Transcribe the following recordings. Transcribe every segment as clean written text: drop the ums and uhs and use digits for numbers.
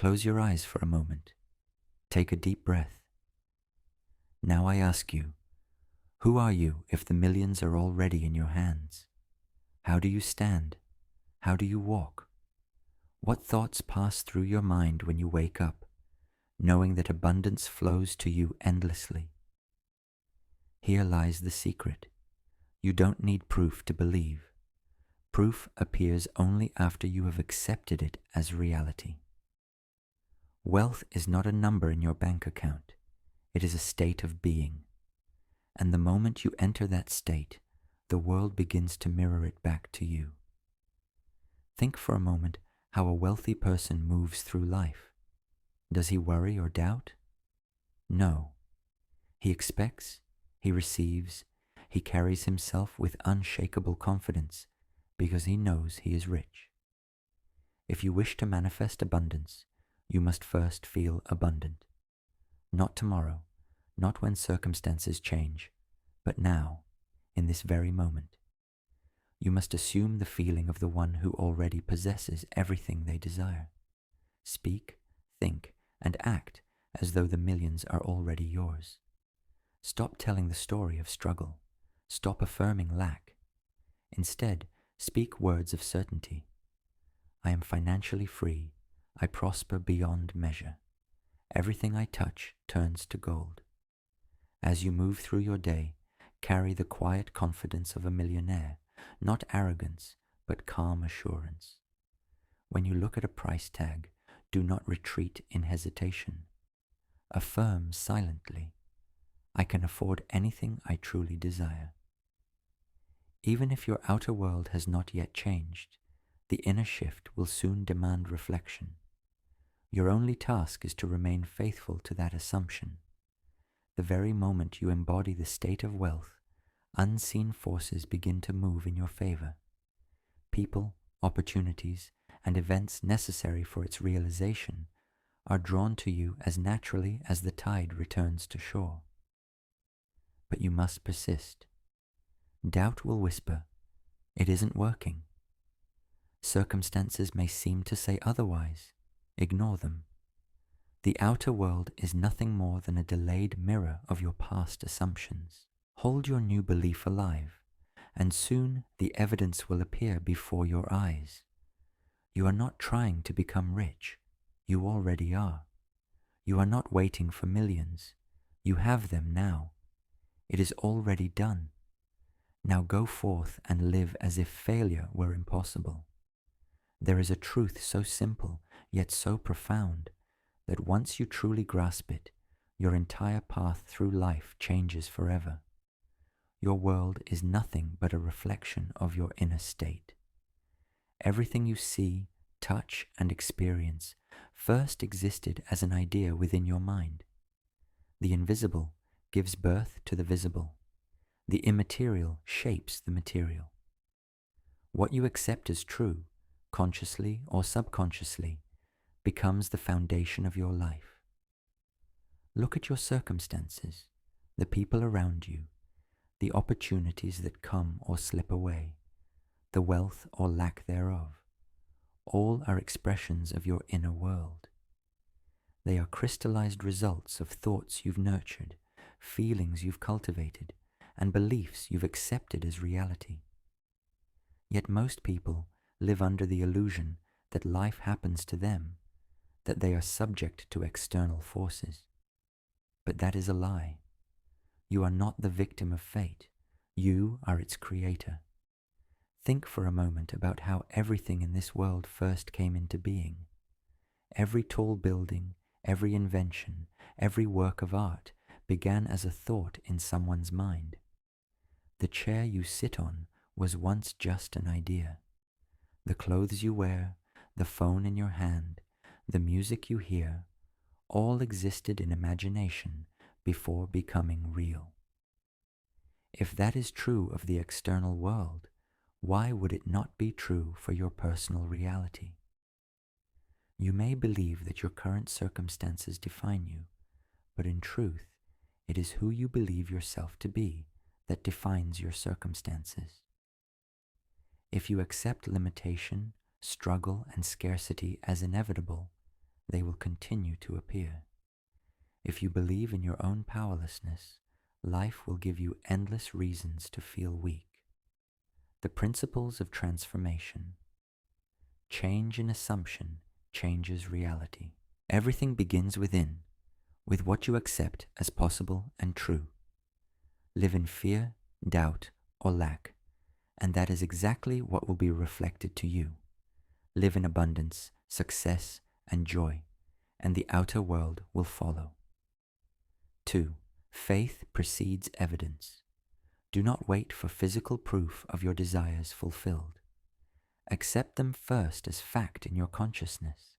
Close your eyes for a moment. Take a deep breath. Now I ask you, who are you if the millions are already in your hands? How do you stand? How do you walk? What thoughts pass through your mind when you wake up, knowing that abundance flows to you endlessly? Here lies the secret. You don't need proof to believe. Proof appears only after you have accepted it as reality. Wealth is not a number in your bank account. It is a state of being. And the moment you enter that state, the world begins to mirror it back to you. Think for a moment how a wealthy person moves through life. Does he worry or doubt? No. He expects, he receives, he carries himself with unshakable confidence because he knows he is rich. If you wish to manifest abundance, you must first feel abundant. Not tomorrow, not when circumstances change, but now, in this very moment. You must assume the feeling of the one who already possesses everything they desire. Speak, think, and act as though the millions are already yours. Stop telling the story of struggle. Stop affirming lack. Instead, speak words of certainty. I am financially free. I prosper beyond measure. Everything I touch turns to gold. As you move through your day, carry the quiet confidence of a millionaire, not arrogance, but calm assurance. When you look at a price tag, do not retreat in hesitation. Affirm silently, I can afford anything I truly desire. Even if your outer world has not yet changed, the inner shift will soon demand reflection. Your only task is to remain faithful to that assumption. The very moment you embody the state of wealth, unseen forces begin to move in your favor. People, opportunities, and events necessary for its realization are drawn to you as naturally as the tide returns to shore. But you must persist. Doubt will whisper, it isn't working. Circumstances may seem to say otherwise. Ignore them. The outer world is nothing more than a delayed mirror of your past assumptions. Hold your new belief alive, and soon the evidence will appear before your eyes. You are not trying to become rich. You already are. You are not waiting for millions. You have them now. It is already done. Now go forth and live as if failure were impossible. There is a truth so simple, yet so profound, that once you truly grasp it, your entire path through life changes forever. Your world is nothing but a reflection of your inner state. Everything you see, touch, and experience first existed as an idea within your mind. The invisible gives birth to the visible. The immaterial shapes the material. What you accept as true, consciously or subconsciously, becomes the foundation of your life. Look at your circumstances, the people around you, the opportunities that come or slip away, the wealth or lack thereof. All are expressions of your inner world. They are crystallized results of thoughts you've nurtured, feelings you've cultivated, and beliefs you've accepted as reality. Yet most people live under the illusion that life happens to them, that they are subject to external forces. But that is a lie. You are not the victim of fate. You are its creator. Think for a moment about how everything in this world first came into being. Every tall building, every invention, every work of art began as a thought in someone's mind. The chair you sit on was once just an idea. The clothes you wear, the phone in your hand, the music you hear, all existed in imagination before becoming real. If that is true of the external world, why would it not be true for your personal reality? You may believe that your current circumstances define you, but in truth, it is who you believe yourself to be that defines your circumstances. If you accept limitation, struggle, and scarcity as inevitable, they will continue to appear. If you believe in your own powerlessness, life will give you endless reasons to feel weak. The principles of transformation. Change in assumption changes reality. Everything begins within, with what you accept as possible and true. Live in fear, doubt, or lack, and that is exactly what will be reflected to you. Live in abundance, success, and joy, and the outer world will follow. 2. Faith precedes evidence. Do not wait for physical proof of your desires fulfilled. Accept them first as fact in your consciousness,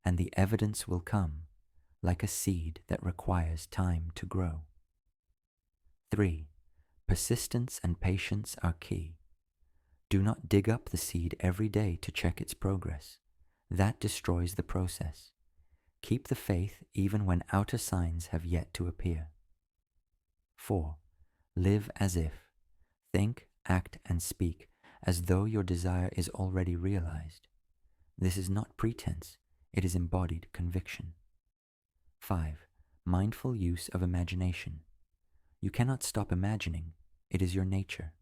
and the evidence will come, like a seed that requires time to grow. 3. Persistence and patience are key. Do not dig up the seed every day to check its progress. That destroys the process. Keep the faith even when outer signs have yet to appear. 4. Live as if. Think, act, and speak as though your desire is already realized. This is not pretense, it is embodied conviction. 5. Mindful use of imagination. You cannot stop imagining, it is your nature.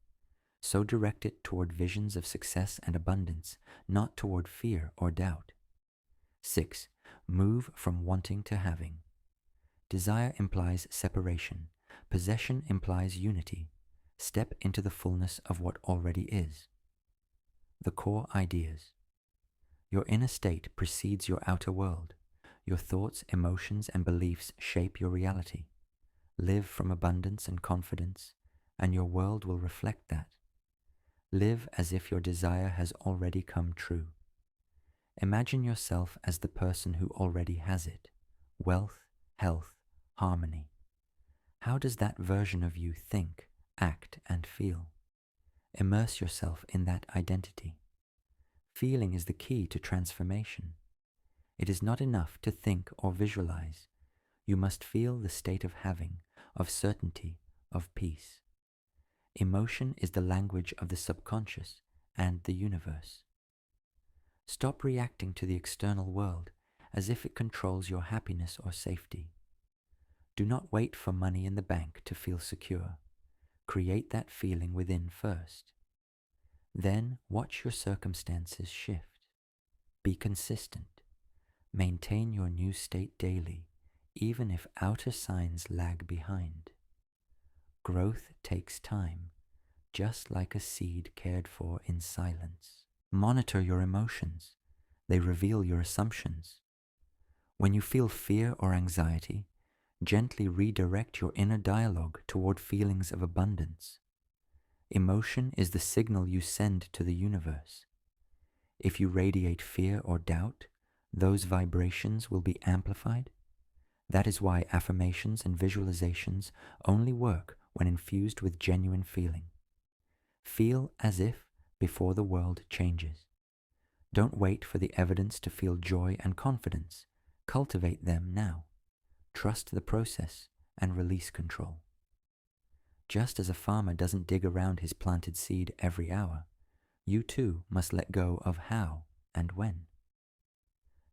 So direct it toward visions of success and abundance, not toward fear or doubt. 6. Move from wanting to having. Desire implies separation. Possession implies unity. Step into the fullness of what already is. The core ideas. Your inner state precedes your outer world. Your thoughts, emotions, and beliefs shape your reality. Live from abundance and confidence, and your world will reflect that. Live as if your desire has already come true. Imagine yourself as the person who already has it: wealth, health, harmony. How does that version of you think, act, and feel? Immerse yourself in that identity. Feeling is the key to transformation. It is not enough to think or visualize. You must feel the state of having, of certainty, of peace. Emotion is the language of the subconscious and the universe. Stop reacting to the external world as if it controls your happiness or safety. Do not wait for money in the bank to feel secure. Create that feeling within first. Then watch your circumstances shift. Be consistent. Maintain your new state daily, even if outer signs lag behind. Growth takes time, just like a seed cared for in silence. Monitor your emotions. They reveal your assumptions. When you feel fear or anxiety, gently redirect your inner dialogue toward feelings of abundance. Emotion is the signal you send to the universe. If you radiate fear or doubt, those vibrations will be amplified. That is why affirmations and visualizations only work when infused with genuine feeling. Feel as if before the world changes. Don't wait for the evidence to feel joy and confidence. Cultivate them now. Trust the process and release control. Just as a farmer doesn't dig around his planted seed every hour, you too must let go of how and when.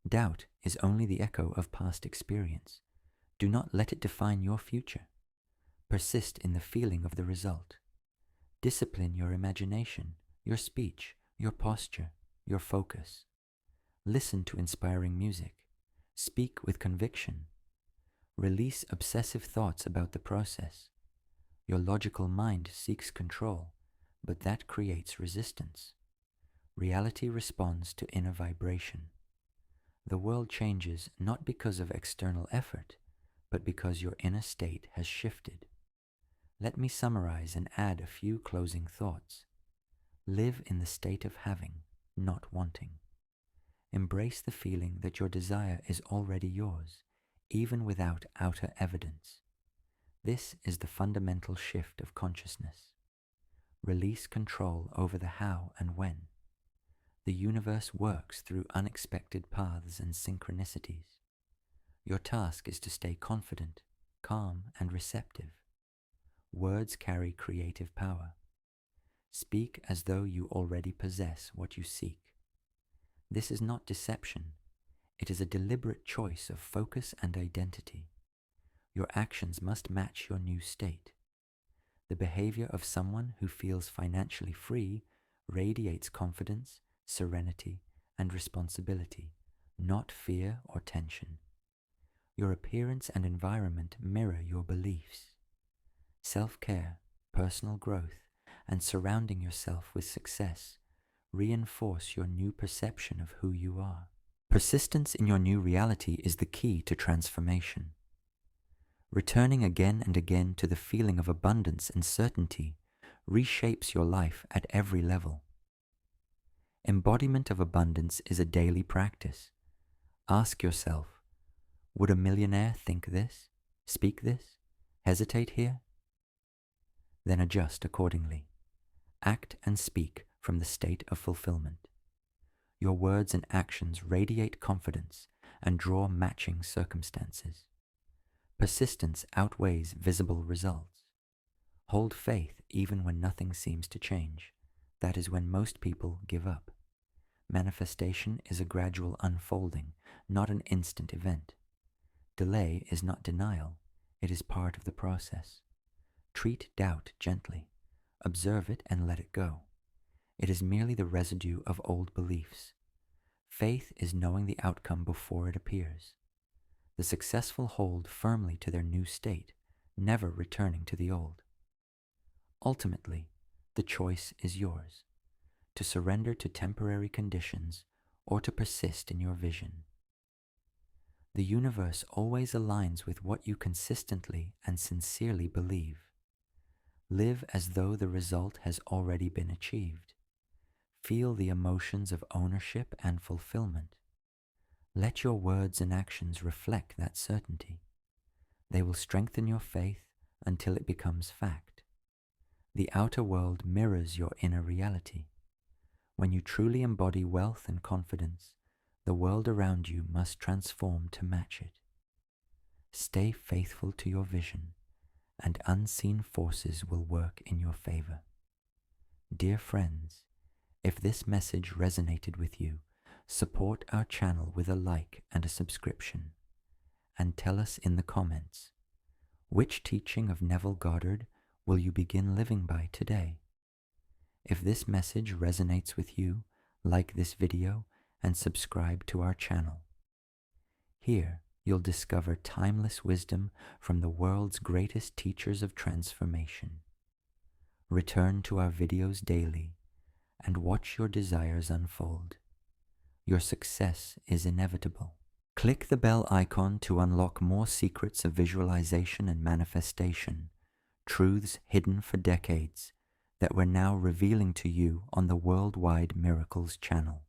Doubt is only the echo of past experience. Do not let it define your future. Persist in the feeling of the result. Discipline your imagination, your speech, your posture, your focus. Listen to inspiring music. Speak with conviction. Release obsessive thoughts about the process. Your logical mind seeks control, but that creates resistance. Reality responds to inner vibration. The world changes not because of external effort, but because your inner state has shifted. Let me summarize and add a few closing thoughts. Live in the state of having, not wanting. Embrace the feeling that your desire is already yours, even without outer evidence. This is the fundamental shift of consciousness. Release control over the how and when. The universe works through unexpected paths and synchronicities. Your task is to stay confident, calm, and receptive. Words carry creative power. Speak as though you already possess what you seek. This is not deception. It is a deliberate choice of focus and identity. Your actions must match your new state. The behavior of someone who feels financially free radiates confidence, serenity, and responsibility, not fear or tension. Your appearance and environment mirror your beliefs. Self-care, personal growth, and surrounding yourself with success reinforce your new perception of who you are. Persistence in your new reality is the key to transformation. Returning again and again to the feeling of abundance and certainty reshapes your life at every level. Embodiment of abundance is a daily practice. Ask yourself, would a millionaire think this, speak this, hesitate here? Then adjust accordingly. Act and speak from the state of fulfillment. Your words and actions radiate confidence and draw matching circumstances. Persistence outweighs visible results. Hold faith even when nothing seems to change. That is when most people give up. Manifestation is a gradual unfolding, not an instant event. Delay is not denial, it is part of the process. Treat doubt gently. Observe it and let it go. It is merely the residue of old beliefs. Faith is knowing the outcome before it appears. The successful hold firmly to their new state, never returning to the old. Ultimately, the choice is yours, to surrender to temporary conditions or to persist in your vision. The universe always aligns with what you consistently and sincerely believe. Live as though the result has already been achieved. Feel the emotions of ownership and fulfillment. Let your words and actions reflect that certainty. They will strengthen your faith until it becomes fact. The outer world mirrors your inner reality. When you truly embody wealth and confidence, the world around you must transform to match it. Stay faithful to your vision, and unseen forces will work in your favor. Dear friends, if this message resonated with you, support our channel with a like and a subscription, and tell us in the comments, which teaching of Neville Goddard will you begin living by today? If this message resonates with you, like this video and subscribe to our channel. Here, you'll discover timeless wisdom from the world's greatest teachers of transformation. Return to our videos daily and watch your desires unfold. Your success is inevitable. Click the bell icon to unlock more secrets of visualization and manifestation, truths hidden for decades that we're now revealing to you on the Worldwide Miracles channel.